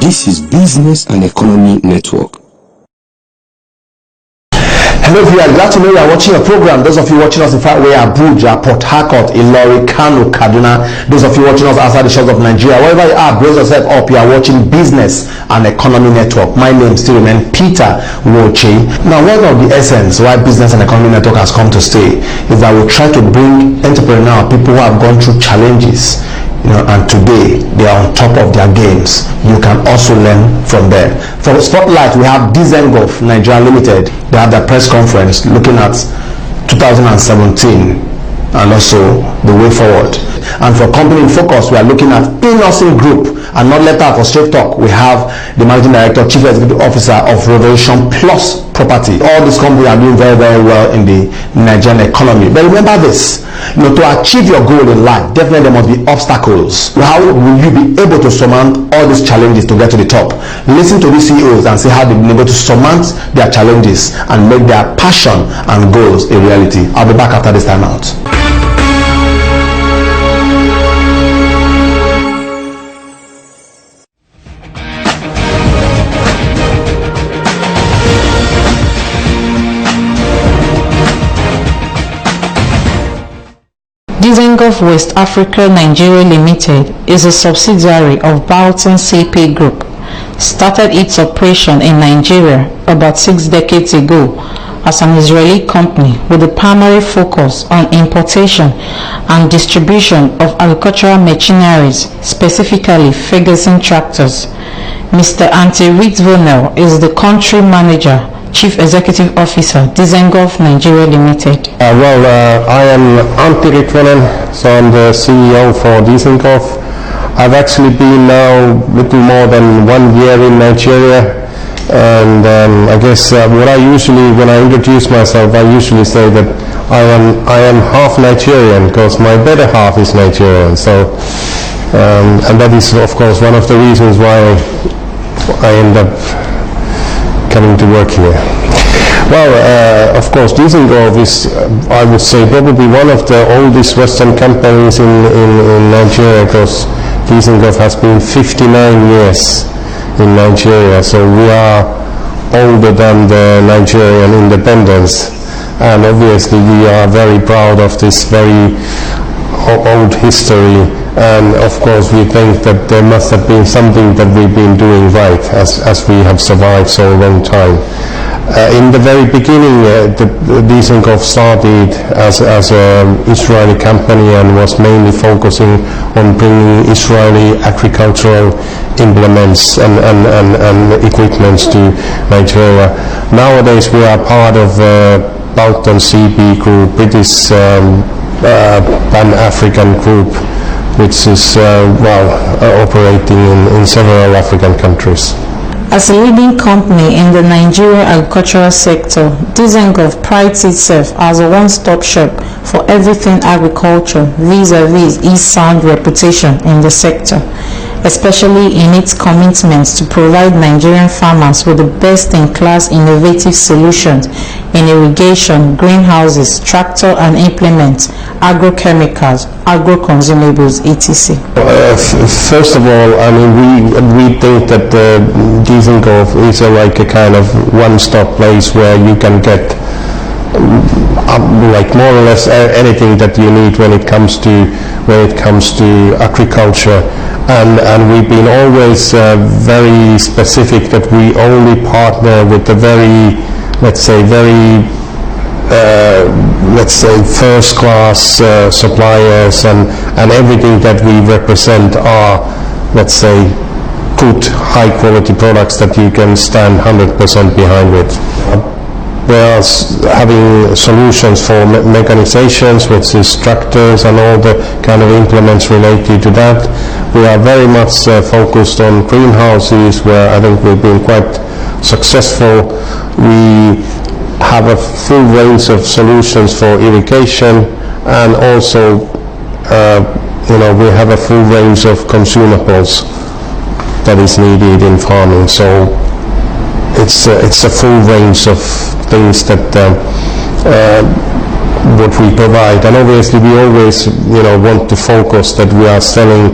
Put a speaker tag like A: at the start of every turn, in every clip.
A: This is Business and Economy Network.
B: Hello viewers, glad to know you are watching a program. Those of you watching us in fact we are Abuja, Port Harcourt, Ilori, Kano, Kaduna. Those of you watching us outside the shores of Nigeria, wherever you are, brace yourself up. You are watching Business and Economy Network. My name still remains Peter Woche. Now, one of the essence why Business and Economy Network has come to stay is that we try to bring entrepreneurs, people who have gone through challenges, and today they are on top of their games. You can also learn from them. For Spotlight, we have Dizengoff Nigeria Limited. They have their press conference looking at 2017 and also the way forward. And for Company in Focus, we are looking at Innocent Group. And not letter for Straight Talk, we have the Managing Director, Chief Executive Officer of Revolution Plus Property. All these companies are doing very, very well in the Nigerian economy. But remember this, to achieve your goal in life, definitely there must be obstacles. How will you be able to surmount all these challenges to get to the top? Listen to these CEOs and see how they've been able to surmount their challenges and make their passion and goals a reality. I'll be back after this time out.
C: Dizengoff West Africa Nigeria Limited is a subsidiary of Balton CP Group. Started its operation in Nigeria about 6 decades ago as an Israeli company with a primary focus on importation and distribution of agricultural machineries, specifically Ferguson tractors. Mr. Ante Ritzvonel is the country manager, Chief Executive Officer, Dizengoff Nigeria Limited.
D: I am Ante Ritzvonel, so I'm the CEO for Dizengoff. I've actually been now little more than 1 year in Nigeria, and I guess what I usually, when I introduce myself, I usually say that I am half Nigerian because my better half is Nigerian. So, and that is of course one of the reasons why I end up coming to work here. Well, of course, Dizengoff is, I would say, probably one of the oldest Western companies in Nigeria, because Dizengoff has been 59 years in Nigeria, so we are older than the Nigerian independence, and obviously we are very proud of this very old history. And of course we think that there must have been something that we've been doing right as we have survived so long time. In the very beginning, Dizengoff started as an Israeli company and was mainly focusing on bringing Israeli agricultural implements and equipments to Nigeria. Nowadays we are part of Balton CB Group, British Pan-African group, which is operating in several African countries.
C: As a leading company in the Nigerian agricultural sector, Dizengoff prides itself as a one-stop shop for everything agriculture, vis-a-vis its sound reputation in the sector, especially in its commitments to provide Nigerian farmers with the best-in-class innovative solutions in irrigation, greenhouses, tractor and implements, agrochemicals, agro-consumables, etc.
D: First of all, I mean, we think that Dizengoff is like a kind of one-stop place where you can get like more or less anything that you need when it comes to agriculture, and we've been always very specific that we only partner with the very, let's say first-class suppliers, and everything that we represent are, let's say, good, high-quality products that you can stand 100% behind with. Whereas having solutions for mechanizations, which is tractors and all the kind of implements related to that, we are very much focused on greenhouses, where I think we've been quite successful. We have a full range of solutions for irrigation, and also we have a full range of consumables that is needed in farming. So it's a full range of things that what we provide, and obviously we always want to focus that we are selling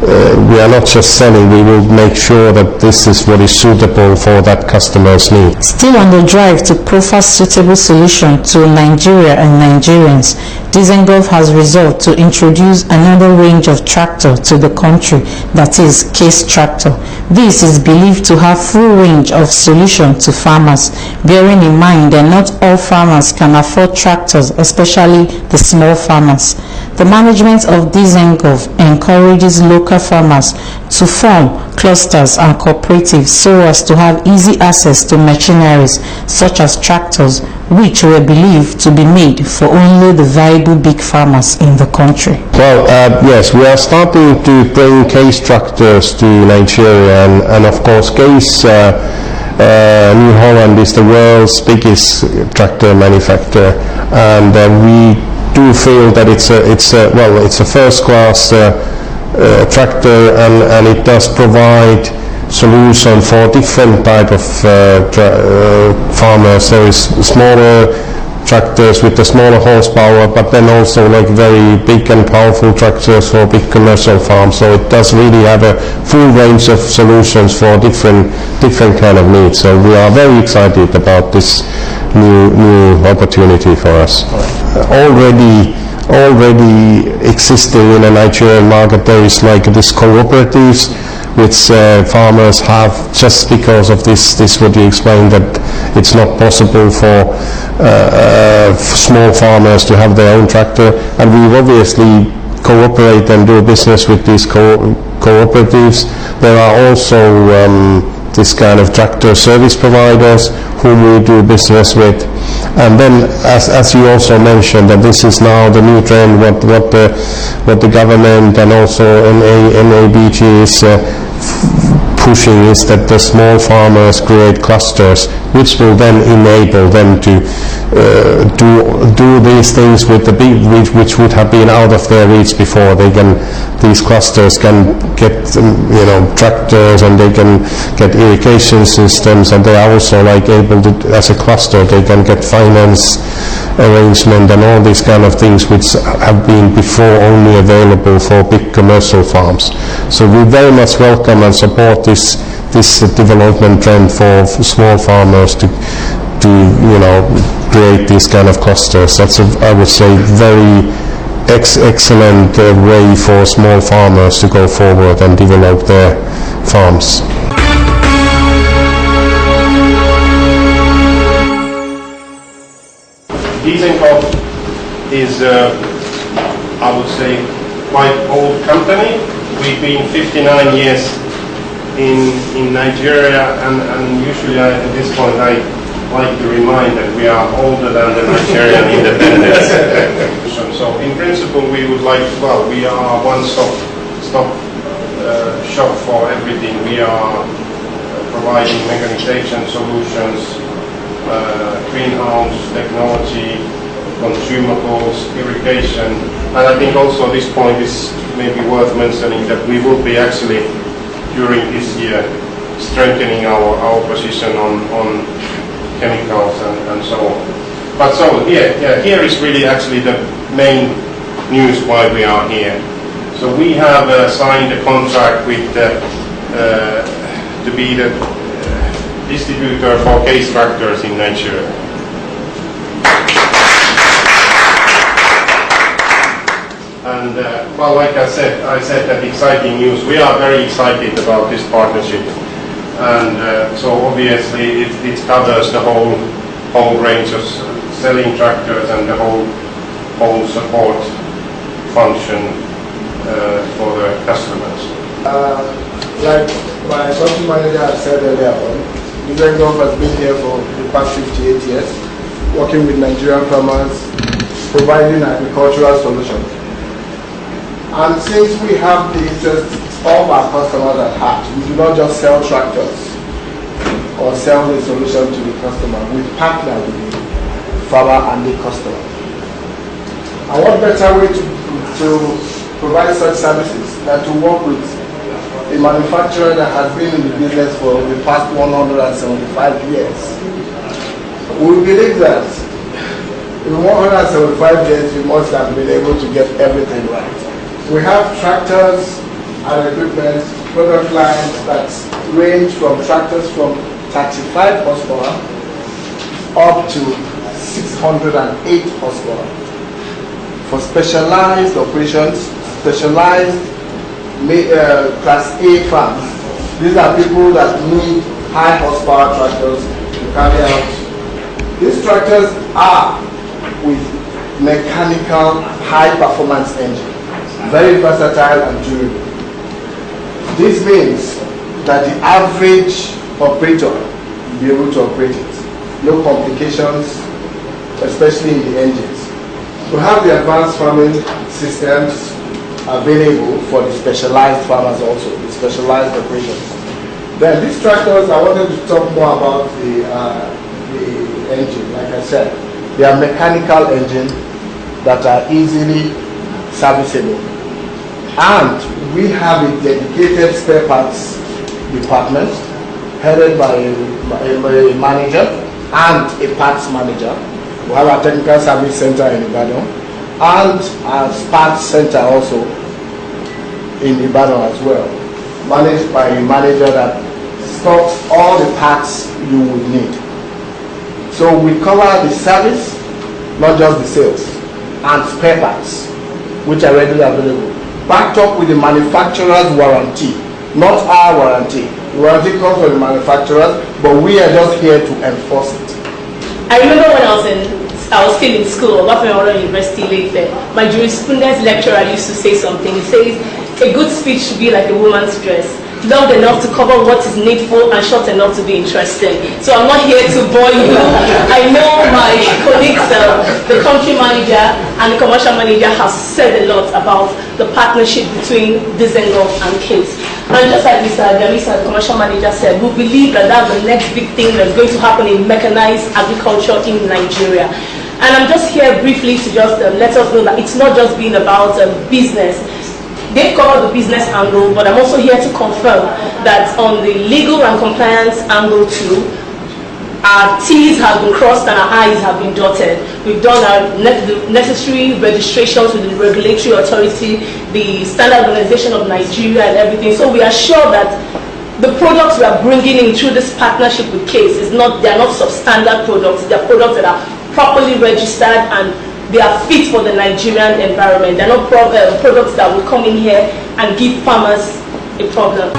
D: we are not just selling, we will make sure that this is what is suitable for that customer's need.
C: Still on the drive to proffer suitable solution to Nigeria and Nigerians, Dizengoff has resolved to introduce another range of tractor to the country, that is, case tractor. This is believed to have full range of solution to farmers, bearing in mind that not all farmers can afford tractors, especially the small farmers. The management of Dizengoff encourages local farmers to form clusters and cooperatives so as to have easy access to machineries such as tractors, which were believed to be made for only the viable big farmers in the country.
D: Well, yes, we are starting to bring case tractors to Nigeria, and of course case New Holland is the world's biggest tractor manufacturer, and we do feel that it's a first-class tractor, and it does provide solution for different type of farmers. There is smaller tractors with the smaller horsepower, but then also like very big and powerful tractors for big commercial farms. So it does really have a full range of solutions for different kind of needs. So we are very excited about this new opportunity for us. Already existing in a Nigerian market, there is like this cooperatives which farmers have, just because of this what you explained, that it's not possible for small farmers to have their own tractor, and we obviously cooperate and do business with these cooperatives. There are also this kind of tractor service providers whom we do business with. And then, as you also mentioned, that this is now the new trend, what the government and also NABG is pushing, is that the small farmers create clusters, which will then enable them to do these things with the big, which would have been out of their reach before. These clusters can get tractors, and they can get irrigation systems, and they are also like able to, as a cluster, they can get finance arrangement and all these kind of things which have been before only available for big commercial farms. So we very much welcome and support this development trend for small farmers to create these kind of clusters. That's I would say very excellent way for small farmers to go forward and develop their farms.
E: Dizengoff is, I would say, quite old company. We've been 59 years in Nigeria, and usually at this point I like to remind that we are older than the Nigerian independence. So in principle we would like, we are one-stop shop for everything. We are providing mechanization solutions, greenhouse technology, consumables, irrigation, and I think also this point is maybe worth mentioning that we will be actually during this year strengthening our position on chemicals and so on. But so here is really actually the main news why we are here. So we have signed a contract with to be the distributor for case tractors in Nigeria. And like I said that exciting news. We are very excited about this partnership, and so obviously it covers the whole range of selling tractors and the whole support function for the customers.
F: Like my country manager has said earlier on, Dizengoff has been here for the past 58 years, working with Nigerian farmers, providing agricultural solutions. And since we have the interest of our customers at heart, we do not just sell tractors or sell the solution to the customer. We partner with the farmer and the customer. And what better way to provide such services than to work with a manufacturer that has been in the business for the past 175 years. We believe that in 175 years we must have been able to get everything right. We have tractors and equipment product lines that range from tractors from 35 horsepower up to 608 horsepower. For specialized operations, specialized Class A farms, these are people that need high horsepower tractors to carry out. These tractors are with mechanical high performance engine, very versatile and durable. This means that the average operator will be able to operate it. No complications, especially in the engines. We have the advanced farming systems available for the specialized farmers also, the specialized operations. Then these tractors, I wanted to talk more about the engine. Like I said, they are mechanical engines that are easily serviceable. And we have a dedicated spare parts department headed by a manager and a parts manager. We have a technical service center in Ibadan and a parts center also in Ibadan as well, managed by a manager that stocks all the parts you would need. So we cover the service, not just the sales, and spare parts, which are readily available, backed up with the manufacturer's warranty, not our warranty. The warranty comes from the manufacturers, but we are just here to enforce it.
G: I remember when I was still in school, Wafenora University later, my jurisprudence lecturer used to say something. He says, a good speech should be like a woman's dress, long enough to cover what is needful and short enough to be interesting. So I'm not here to bore you. I know my colleagues, the country manager and the commercial manager, have said a lot about the partnership between Dizengoff and Kate. And just like Mr. Gamisa, the commercial manager, said, we believe that that's the next big thing that's going to happen in mechanized agriculture in Nigeria. And I'm just here briefly to just let us know that it's not just being about business. They've covered the business angle, but I'm also here to confirm that on the legal and compliance angle too, our T's have been crossed and our I's have been dotted. We've done our necessary registrations with the regulatory authority, the Standard Organization of Nigeria and everything. So we are sure that the products we are bringing in through this partnership with CASE they are not substandard products. They are products that are properly registered and they are fit for the Nigerian environment. They're not products that will come in here and give farmers a problem.